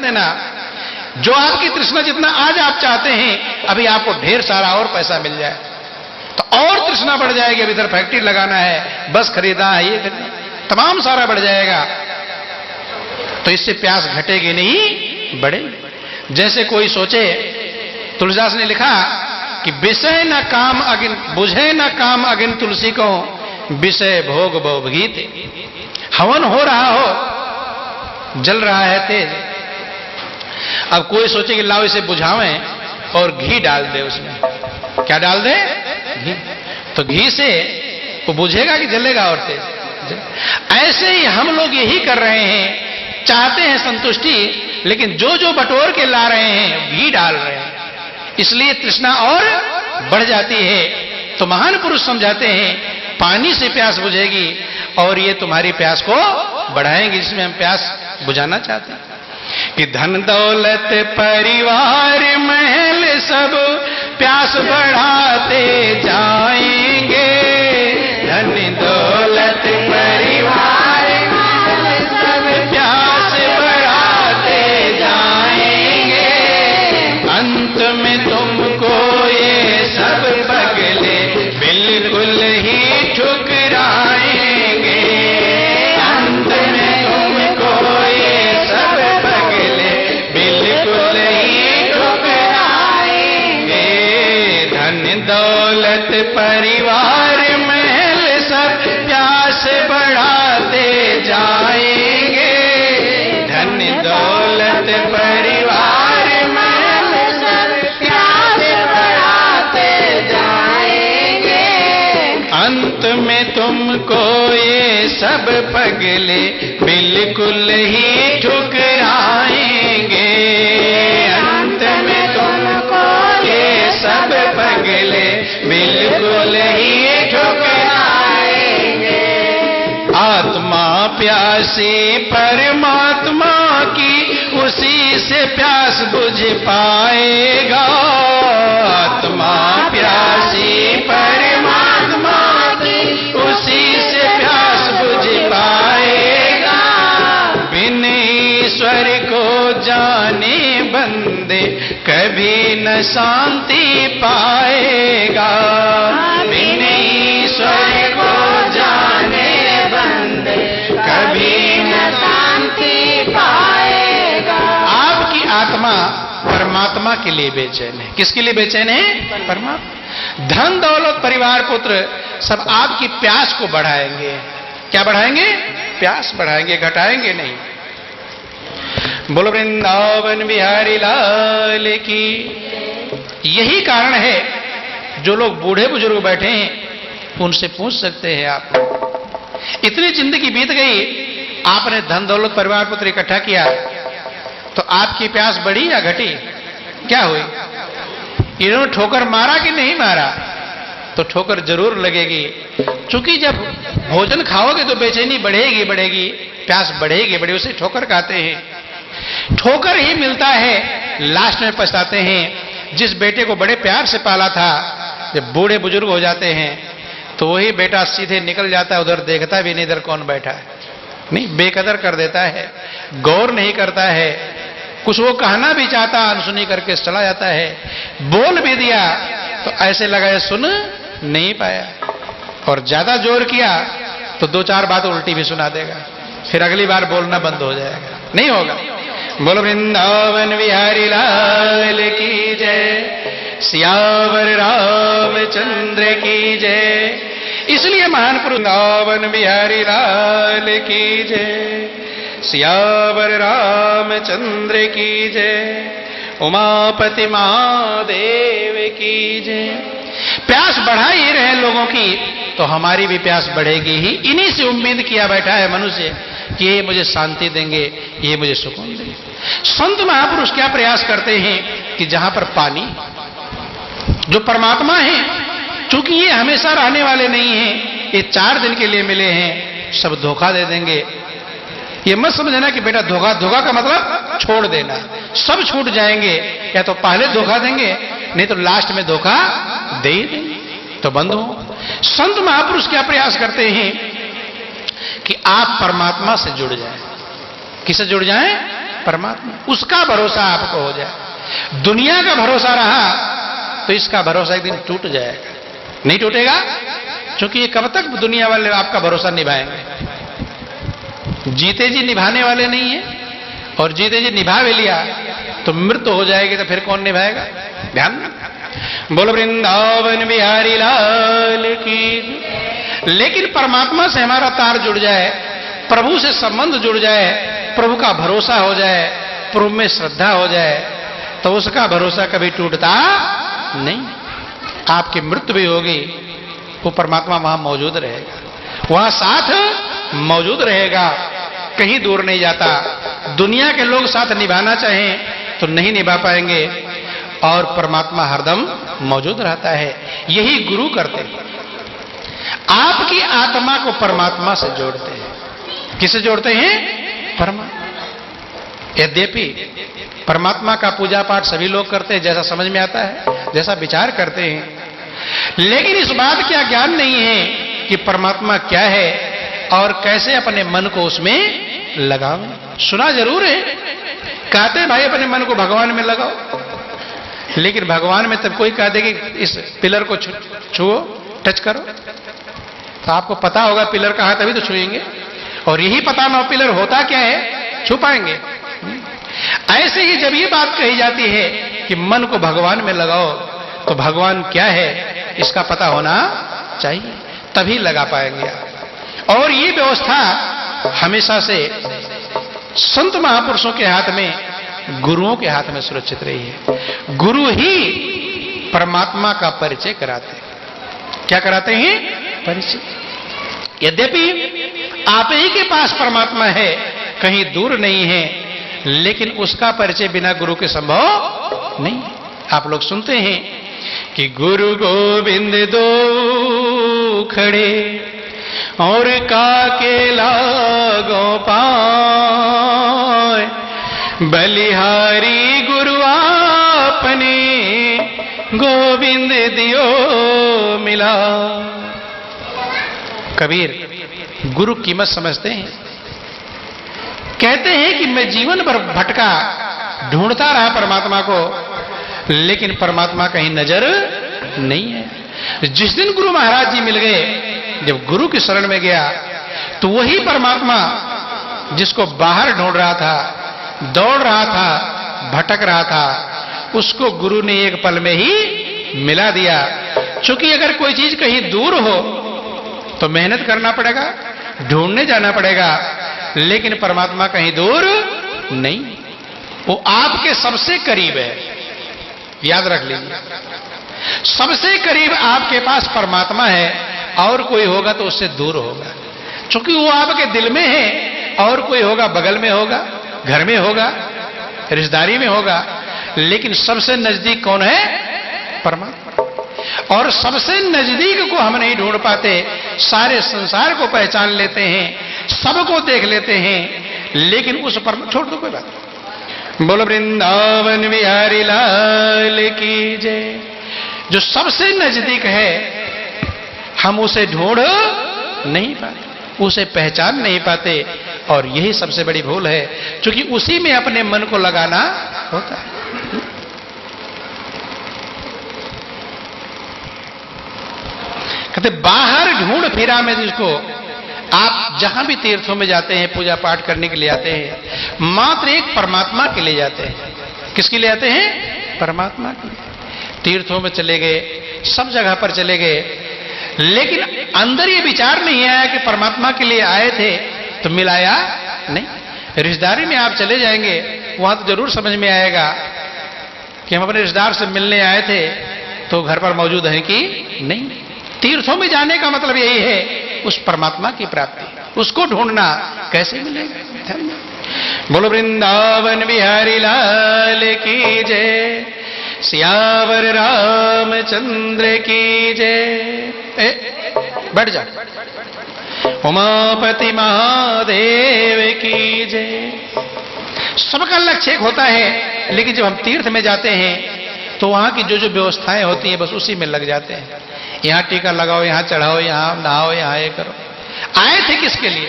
देना। जो आपकी तृष्णा जितना आज आप चाहते हैं, अभी आपको ढेर सारा और पैसा मिल जाए तो और तृष्णा बढ़ जाएगी। अब इधर फैक्ट्री लगाना है, बस खरीदना है, ये खरीदना, तमाम सारा बढ़ जाएगा। तो इससे प्यास घटेगी नहीं, बढ़ेगी। जैसे कोई सोचे, तुलसीदास ने लिखा कि विषय न काम अगिन, बुझे न काम अगिन तुलसी को, विषय भोग भोगीत। हवन हो रहा हो, जल रहा है तेज, अब कोई सोचे कि लाओ इसे बुझावें और घी डाल दे उसमें। क्या डाल दे? घी। तो घी से वो बुझेगा कि जलेगा और तेज? ऐसे ही हम लोग यही कर रहे हैं, चाहते हैं संतुष्टि, लेकिन जो जो बटोर के ला रहे हैं घी डाल रहे हैं, इसलिए तृष्णा और बढ़ जाती है। तो महान पुरुष समझाते हैं पानी से प्यास बुझेगी और ये तुम्हारी प्यास को बढ़ाएंगे, जिसमें हम प्यास बुझाना चाहते हैं। कि धन दौलत परिवार महल सब प्यास बढ़ाते जाएंगे। धन दौलत परिवार महल सब प्यास बढ़ाते जाएंगे। अंत में तुमको ये सब पगले बिल्कुल ही ठुकराएंगे। अंत में तुमको ये सब पगले बिल्कुल ही ठुकराएंगे। धन दौलत परिवार महल सब प्यास बढ़ाते जाएंगे। धन दौलत परिवार महल सब प्यास बढ़ाते जाएंगे। अंत में तुमको ये सब पगले बिल्कुल ही ठुकराएंगे। अंत में तुमको ये सब पगले बिल्कुल ही ठुकराएंगे। आत्मा प्यासी परमात्मा की, उसी से प्यास बुझ पाएगा। आत्मा प्यासी परमात्मा की, उसी से प्यास बुझ पाएगा। बिन ईश्वर को जाने बंदे कभी न शांति पाएगा। बिन ईश्वर को जाने बंदे कभी न शांति पाएगा। आपकी आत्मा परमात्मा के लिए बेचैन है। किसके लिए बेचैन है? परमात्मा। धन दौलत परिवार पुत्र सब आपकी प्यास को बढ़ाएंगे। क्या बढ़ाएंगे? प्यास बढ़ाएंगे, घटाएंगे नहीं। बोलो वृंदावन बिहारी लाल की। यही कारण है, जो लोग बूढ़े बुजुर्ग बैठे हैं उनसे पूछ सकते हैं आप। इतनी जिंदगी बीत गई, आपने धन दौलत परिवार पुत्र इकट्ठा किया, तो आपकी प्यास बढ़ी या घटी? क्या हुई? इन्होंने ठोकर मारा कि नहीं मारा? तो ठोकर जरूर लगेगी, क्योंकि जब भोजन खाओगे तो बेचैनी बढ़ेगी बढ़ेगी, प्यास बढ़ेगी बढ़ेगी, उसे ठोकर कहते हैं। ठोकर ही मिलता है, लास्ट में पछताते हैं। जिस बेटे को बड़े प्यार से पाला था, जब बूढ़े बुजुर्ग हो जाते हैं तो वही बेटा सीधे निकल जाता है, उधर देखता भी नहीं इधर कौन बैठा है, नहीं, बेकदर कर देता है, गौर नहीं करता है। कुछ वो कहना भी चाहता, अनसुनी करके चला जाता है। बोल भी दिया तो ऐसे लगा ये सुन नहीं पाया, और ज्यादा जोर किया तो दो चार बात उल्टी भी सुना देगा, फिर अगली बार बोलना बंद हो जाएगा, नहीं होगा। बोलो वृंदावन बिहारी लाल की जय, सियावर रामचंद्र की जय। इसलिए महान पुरुष वृंदावन बिहारी लाल की जय, सियावर रामचंद्र की जय, उमापति महादेव की जय। प्यास बढ़ा ही रहे लोगों की तो हमारी भी प्यास बढ़ेगी ही। इन्हीं से उम्मीद किया बैठा है मनुष्य कि ये मुझे शांति देंगे, ये मुझे सुकून देंगे। संत महापुरुष क्या प्रयास करते हैं कि जहां पर पानी, जो परमात्मा है, चूंकि ये हमेशा रहने वाले नहीं हैं, ये 4 दिन के लिए मिले हैं, सब धोखा दे देंगे। ये मत समझना कि बेटा धोखा, धोखा का मतलब छोड़ देना, सब छूट जाएंगे। या तो पहले धोखा देंगे, नहीं तो लास्ट में धोखा दे ही देंगे, तो बंद हो। संत महापुरुष क्या प्रयास करते हैं कि आप परमात्मा से जुड़ जाएं। किससे जुड़ जाएं? परमात्मा, उसका भरोसा आपको हो जाए। दुनिया का भरोसा रहा तो इसका भरोसा एक दिन टूट जाएगा। नहीं टूटेगा, क्योंकि ये कब तक दुनिया वाले आपका भरोसा निभाएंगे? जीते जी निभाने वाले नहीं है, और जीते जी निभा भी लिया तो मृत्यु हो जाएगी, तो फिर कौन निभाएगा? ध्यान। बोल वृंदावन बिहारी लाल की। लेकिन परमात्मा से हमारा तार जुड़ जाए, प्रभु से संबंध जुड़ जाए, प्रभु का भरोसा हो जाए, प्रभु में श्रद्धा हो जाए, तो उसका भरोसा कभी टूटता नहीं। आपकी मृत्यु भी होगी, वो परमात्मा वहां मौजूद रहेगा, वहां साथ मौजूद रहेगा, कहीं दूर नहीं जाता। दुनिया के लोग साथ निभाना चाहें तो नहीं निभा पाएंगे, और परमात्मा हरदम मौजूद रहता है। यही गुरु करते हैं, आपकी आत्मा को परमात्मा से जोड़ते हैं। किसे जोड़ते हैं? परमात्मा। यद्यपि परमात्मा का पूजा पाठ सभी लोग करते हैं, जैसा समझ में आता है, जैसा विचार करते हैं, लेकिन इस बात का ज्ञान नहीं है कि परमात्मा क्या है और कैसे अपने मन को उसमें लगाओ। सुना जरूर है, कहते हैं भाई अपने मन को भगवान में लगाओ, लेकिन भगवान में तब कोई कह दे कि इस पिलर को छुओ, टच करो, तो आपको पता होगा पिलर कहां, तभी तो छुएंगे। और यही पता ना हो पिलर होता क्या है, छू पाएंगे? ऐसे ही जब ये बात कही जाती है कि मन को भगवान में लगाओ, तो भगवान क्या है इसका पता होना चाहिए, तभी लगा पाएंगे आप। और ये व्यवस्था हमेशा से संत महापुरुषों के हाथ में, गुरुओं के हाथ में सुरक्षित रही है। गुरु ही परमात्मा का परिचय कराते हैं। क्या कराते हैं? परिचय। यद्यपि आप ही के पास परमात्मा है, कहीं दूर नहीं है, लेकिन उसका परिचय बिना गुरु के संभव नहीं। आप लोग सुनते हैं कि गुरु गोविंद दो खड़े और काके लागो पाए, बलिहारी गुरु आपने गोविंद दियो मिला। कबीर गुरु कीमत समझते हैं, कहते हैं कि मैं जीवन भर भटका, ढूंढता रहा परमात्मा को, लेकिन परमात्मा कहीं नजर नहीं है। जिस दिन गुरु महाराज जी मिल गए, जब गुरु की शरण में गया, तो वही परमात्मा जिसको बाहर ढूंढ रहा था, दौड़ रहा था, भटक रहा था, उसको गुरु ने एक पल में ही मिला दिया। क्योंकि अगर कोई चीज कहीं दूर हो तो मेहनत करना पड़ेगा, ढूंढने जाना पड़ेगा, लेकिन परमात्मा कहीं दूर नहीं, वो आपके सबसे करीब है। याद रख लीजिए, सबसे करीब आपके पास परमात्मा है, और कोई होगा तो उससे दूर होगा, क्योंकि वो आपके दिल में है। और कोई होगा बगल में होगा, घर में होगा, रिश्तेदारी में होगा, लेकिन सबसे नजदीक कौन है? परमात्मा। और सबसे नजदीक को हम नहीं ढूंढ पाते, सारे संसार को पहचान लेते हैं, सबको देख लेते हैं, लेकिन उस पर छोड़ दो, कोई बात। बोलो वृंदावन बिहारी लाल की जय। जो सबसे नजदीक है, हम उसे ढूंढ नहीं पाते, उसे पहचान नहीं पाते, और यही सबसे बड़ी भूल है, क्योंकि उसी में अपने मन को लगाना होता है। कहते बाहर ढूंढ फिरा में जिसको, आप जहां भी तीर्थों में जाते हैं, पूजा पाठ करने के लिए आते हैं, मात्र एक परमात्मा के लिए जाते हैं। किसके लिए आते हैं? परमात्मा के लिए। तीर्थों में चले गए, सब जगह पर चले गए, लेकिन अंदर ये विचार नहीं आया कि परमात्मा के लिए आए थे तो मिलाया नहीं। रिश्तेदारी में आप चले जाएंगे, वहां तो जरूर समझ में आएगा कि हम अपने रिश्तेदार से मिलने आए थे, तो घर पर मौजूद है कि नहीं। तीर्थों में जाने का मतलब यही है, उस परमात्मा की प्राप्ति, उसको ढूंढना। कैसे मिलेगा? बोलो वृंदावन बिहारी लाल की जय, सियावर रामचंद्र की जय। बैठ जा। उमापति महादेव की जय। सबका लक्ष्य एक होता है, लेकिन जब हम तीर्थ में जाते हैं तो वहां की जो जो व्यवस्थाएं होती हैं, बस उसी में लग जाते हैं। यहां टीका लगाओ, यहां चढ़ाओ, यहां नहाओ, यहां ये करो। आए थे किसके लिए?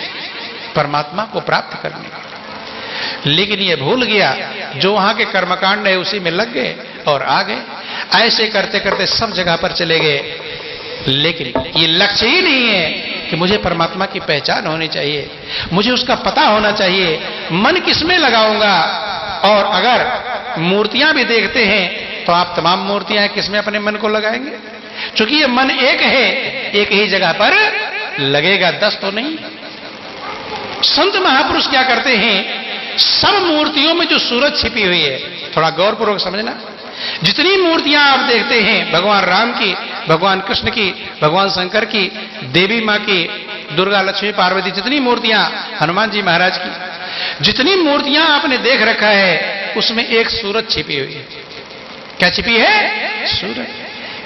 परमात्मा को प्राप्त करने के लिए। लेकिन ये भूल गया, जो वहां के कर्मकांड है उसी में लग गए और आ गए। ऐसे करते करते सब जगह पर चले गए, लेकिन ये लक्ष्य ही नहीं है कि मुझे परमात्मा की पहचान होनी चाहिए, मुझे उसका पता होना चाहिए, मन किसमें लगाऊंगा। और अगर मूर्तियां भी देखते हैं तो आप तमाम मूर्तियां किसमें अपने मन को लगाएंगे? क्योंकि ये मन एक है, एक ही जगह पर लगेगा, 10 तो नहीं। संत महापुरुष क्या करते हैं, सब मूर्तियों में जो सूरत छिपी हुई है, थोड़ा गौरपूर्वक समझना, जितनी मूर्तियां आप देखते हैं, भगवान राम की, भगवान कृष्ण की, भगवान शंकर की, देवी मां की, दुर्गा लक्ष्मी पार्वती, जितनी मूर्तियां, हनुमान जी महाराज की, जितनी मूर्तियां आपने देख रखा है, उसमें एक सूरत छिपी हुई है। क्या छिपी है? सूरत।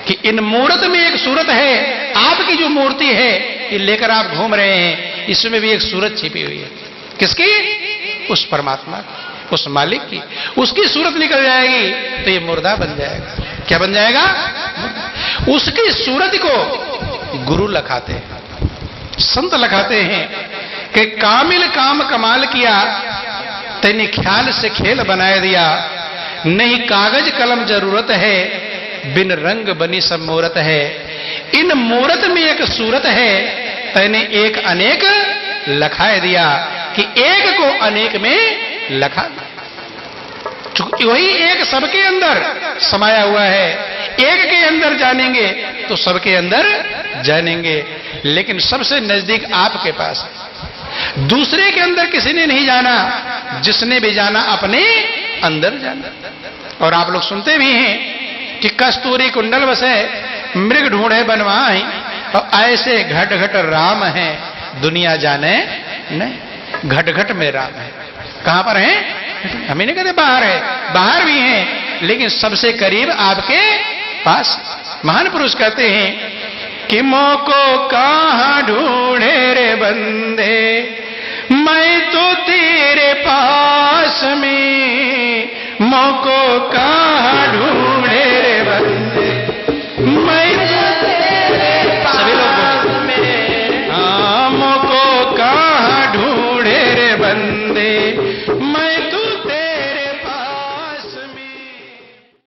कि इन मूर्त में एक सूरत है, आपकी जो मूर्ति है ये लेकर आप घूम रहे हैं, इसमें भी एक सूरत छिपी हुई है। किसकी? उस परमात्मा की, उस मालिक की। उसकी सूरत निकल जाएगी तो ये मुर्दा बन जाएगा। क्या बन जाएगा? उसकी सूरत को गुरु लखाते हैं, संत लखाते हैं कि कामिल काम कमाल किया, तेने ख्याल से खेल बनाए दिया, नहीं कागज कलम जरूरत है, बिन रंग बनी सब मूरत है। इन मूरत में एक सूरत है, तैने एक अनेक लखाए दिया, कि एक को अनेक में लखा। वही एक सबके अंदर समाया हुआ है, एक के अंदर जानेंगे तो सबके अंदर जानेंगे, लेकिन सबसे नजदीक आपके पास है। दूसरे के अंदर किसी ने नहीं जाना, जिसने भी जाना अपने अंदर जाना। और आप लोग सुनते भी हैं कि कस्तूरी कुंडल बसे मृग ढूंढे बनवाई, और ऐसे घट घट राम है दुनिया जाने नहीं। घट घट में राम है। कहां पर है? हमें नहीं कहते बाहर है, बाहर भी है, लेकिन सबसे करीब आपके पास। महान पुरुष कहते हैं कि मोको कहां ढूंढे रे बंदे, मैं तो तेरे पास में, मोको कहां ढूंढे